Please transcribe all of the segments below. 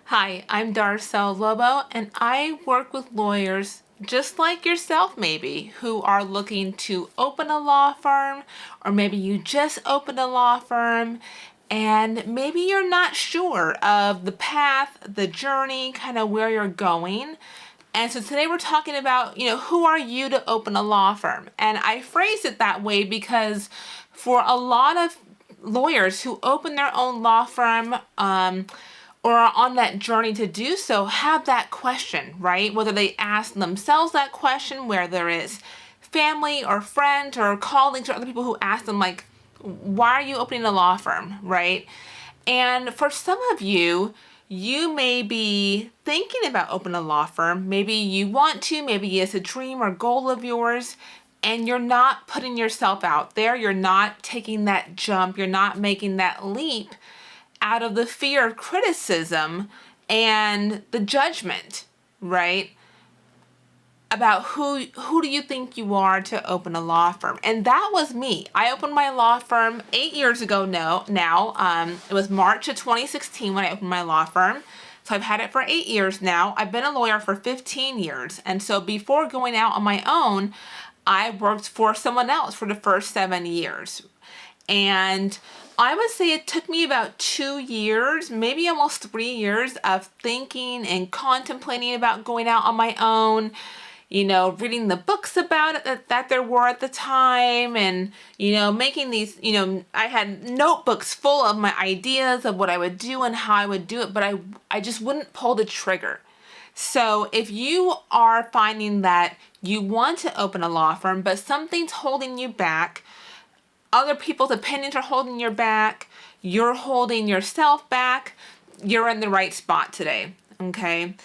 Hi, I'm Darcel Lobo, and I work with lawyers just like yourself, maybe, who are looking to open a law firm, or maybe you just opened a law firm, and maybe you're not sure of the path, the journey, kind of where you're going. And so today we're talking about, who are you to open a law firm? And I phrase it that way because for a lot of lawyers who open their own law firm, or are on that journey to do so, have that question, right? Whether they ask themselves that question, whether it's family or friends or colleagues or other people who ask them, like, why are you opening a law firm, right? And for some of you, you may be thinking about opening a law firm. Maybe you want to, maybe it's a dream or goal of yours, and you're not putting yourself out there. You're not taking that jump. You're not making that leap out of the fear of criticism and the judgment, right? About who do you think you are to open a law firm. And that was me. I opened my law firm 8 years ago now. It was March of 2016 when I opened my law firm. So I've had it for 8 years now. I've been a lawyer for 15 years. And so before going out on my own, I worked for someone else for the first 7 years. And I would say it took me about 2 years, maybe almost 3 years of thinking and contemplating about going out on my own, reading the books about it that there were at the time, and, making these, I had notebooks full of my ideas of what I would do and how I would do it, but I just wouldn't pull the trigger. So if you are finding that you want to open a law firm, but something's holding you back, other people's opinions are holding you back, you're holding yourself back, you're in the right spot today, okay?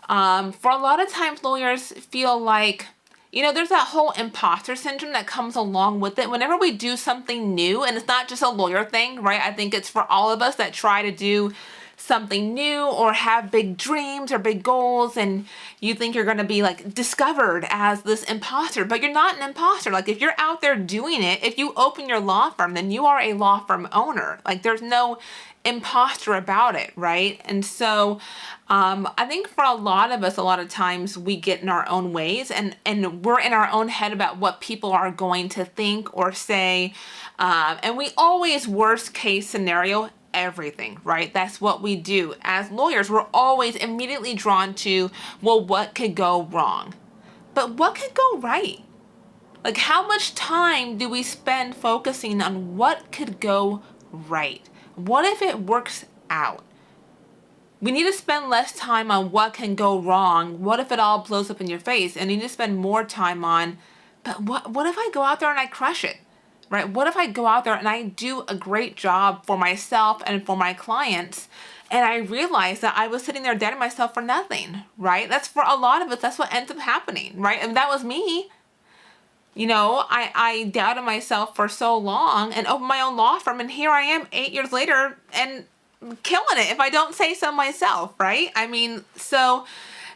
For a lot of times, lawyers feel like, there's that whole imposter syndrome that comes along with it. Whenever we do something new, and it's not just a lawyer thing, right? I think it's for all of us that try to do something new or have big dreams or big goals, and you think you're going to be like discovered as this imposter, but you're not an imposter. Like, if you're out there doing it, if you open your law firm, then you are a law firm owner. Like, there's no imposter about it, right? And so I think for a lot of us, a lot of times we get in our own ways, and we're in our own head about what people are going to think or say, and we always worst case scenario everything, right? That's what we do. As lawyers, we're always immediately drawn to, well, what could go wrong? But what could go right? Like, how much time do we spend focusing on what could go right? What if it works out? We need to spend less time on what can go wrong. What if it all blows up in your face? And you need to spend more time on, but what if I go out there and I crush it? Right? What if I go out there and I do a great job for myself and for my clients, and I realize that I was sitting there doubting myself for nothing, right? That's, for a lot of us, that's what ends up happening, right? And that was me. I doubted myself for so long and opened my own law firm, and here I am 8 years later and killing it, if I don't say so myself, right? I mean, so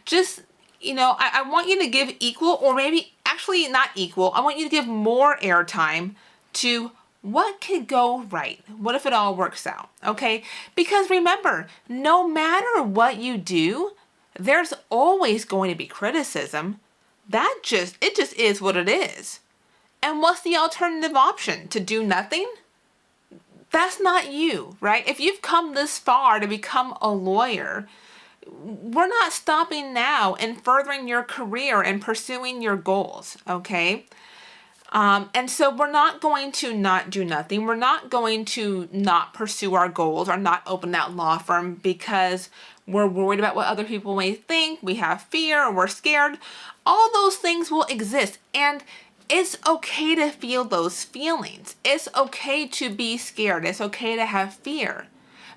just, I want you to give equal, or maybe actually not equal, I want you to give more airtime to what could go right. What if it all works out? Okay? Because remember, no matter what you do, there's always going to be criticism. It just is what it is. And what's the alternative option? To do nothing? That's not you, right? If you've come this far to become a lawyer, we're not stopping now in furthering your career and pursuing your goals, okay? And so we're not going to not do nothing. We're not going to not pursue our goals or not open that law firm because we're worried about what other people may think, we have fear, or we're scared. All those things will exist, and it's okay to feel those feelings. It's okay to be scared. It's okay to have fear.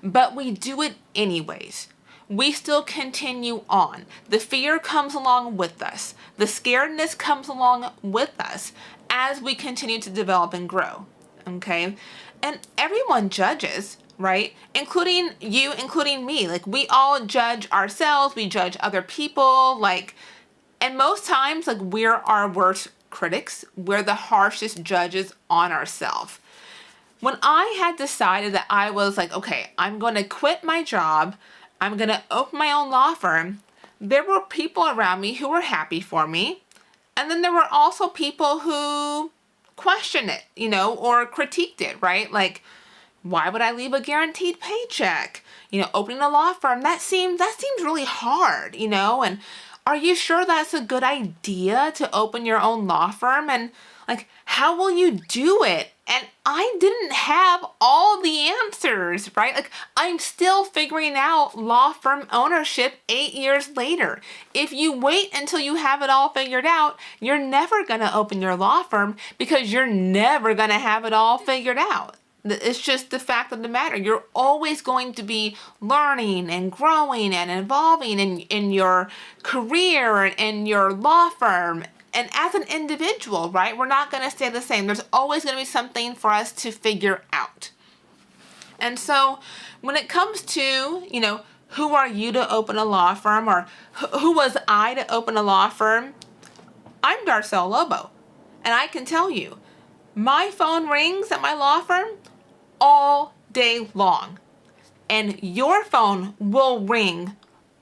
But we do it anyways. We still continue on. The fear comes along with us. The scaredness comes along with us as we continue to develop and grow, okay? And everyone judges, right? Including you, including me. Like, we all judge ourselves, we judge other people, and most times, we're our worst critics. We're the harshest judges on ourselves. When I had decided that I was like, okay, I'm going to quit my job, I'm going to open my own law firm. There were people around me who were happy for me. And then there were also people who questioned it, or critiqued it, right? Like, why would I leave a guaranteed paycheck? Opening a law firm, that seems really hard, and are you sure that's a good idea to open your own law firm? And like, how will you do it? And I didn't have all the answers, right? Like, I'm still figuring out law firm ownership 8 years later. If you wait until you have it all figured out, you're never gonna open your law firm because you're never gonna have it all figured out. It's just the fact of the matter. You're always going to be learning and growing and evolving in your career and in your law firm. And as an individual, right, we're not going to stay the same. There's always going to be something for us to figure out. And so when it comes to, who are you to open a law firm, or who was I to open a law firm? I'm Darcel Lobo. And I can tell you, my phone rings at my law firm all day long. And your phone will ring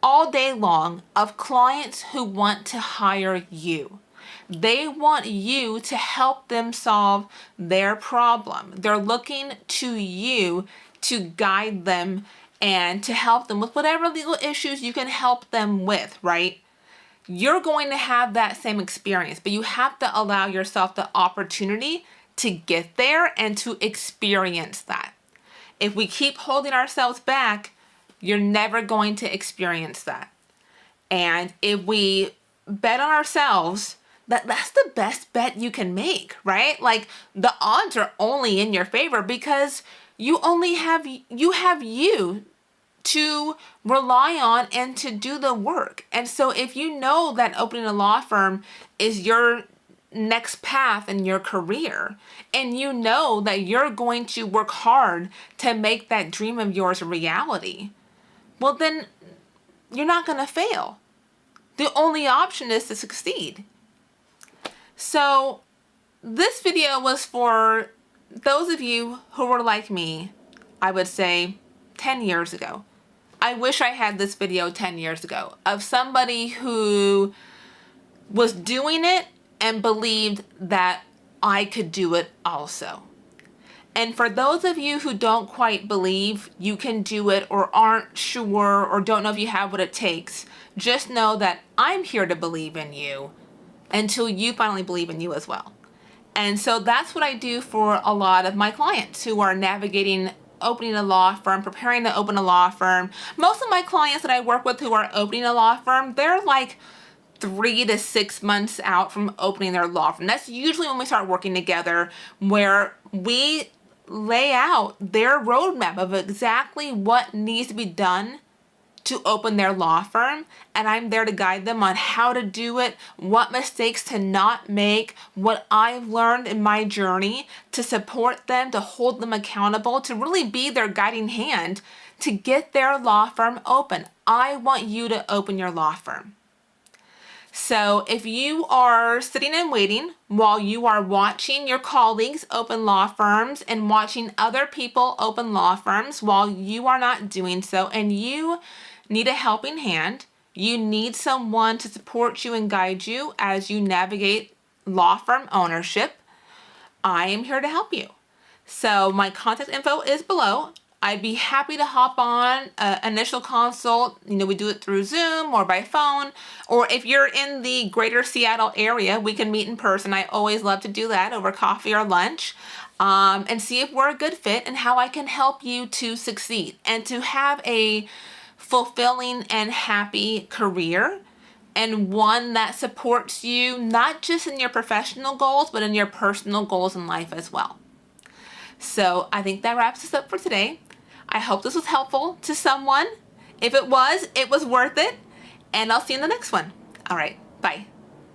all day long of clients who want to hire you. They want you to help them solve their problem. They're looking to you to guide them and to help them with whatever legal issues you can help them with, right? You're going to have that same experience, but you have to allow yourself the opportunity to get there and to experience that. If we keep holding ourselves back, you're never going to experience that. And if we bet on ourselves, that's the best bet you can make, right? Like, the odds are only in your favor because you have you to rely on and to do the work. And so if you know that opening a law firm is your next path in your career, and you know that you're going to work hard to make that dream of yours a reality, well, then you're not going to fail. The only option is to succeed. So this video was for those of you who were like me, I would say 10 years ago. I wish I had this video 10 years ago of somebody who was doing it and believed that I could do it also. And for those of you who don't quite believe you can do it, or aren't sure, or don't know if you have what it takes, just know that I'm here to believe in you until you finally believe in you as well. And so that's what I do for a lot of my clients who are navigating opening a law firm, preparing to open a law firm. Most of my clients that I work with who are opening a law firm, they're like 3 to 6 months out from opening their law firm. That's usually when we start working together, where we lay out their roadmap of exactly what needs to be done to open their law firm, and I'm there to guide them on how to do it, what mistakes to not make, what I've learned in my journey to support them, to hold them accountable, to really be their guiding hand to get their law firm open. I want you to open your law firm. So if you are sitting and waiting while you are watching your colleagues open law firms and watching other people open law firms while you are not doing so, and you need a helping hand, you need someone to support you and guide you as you navigate law firm ownership, I am here to help you. So my contact info is below. I'd be happy to hop on an initial consult. We do it through Zoom or by phone, or if you're in the greater Seattle area, we can meet in person. I always love to do that over coffee or lunch, and see if we're a good fit and how I can help you to succeed and to have a fulfilling and happy career, and one that supports you not just in your professional goals, but in your personal goals in life as well. So I think that wraps us up for today. I hope this was helpful to someone. If it was worth it. And I'll see you in the next one. All right, bye.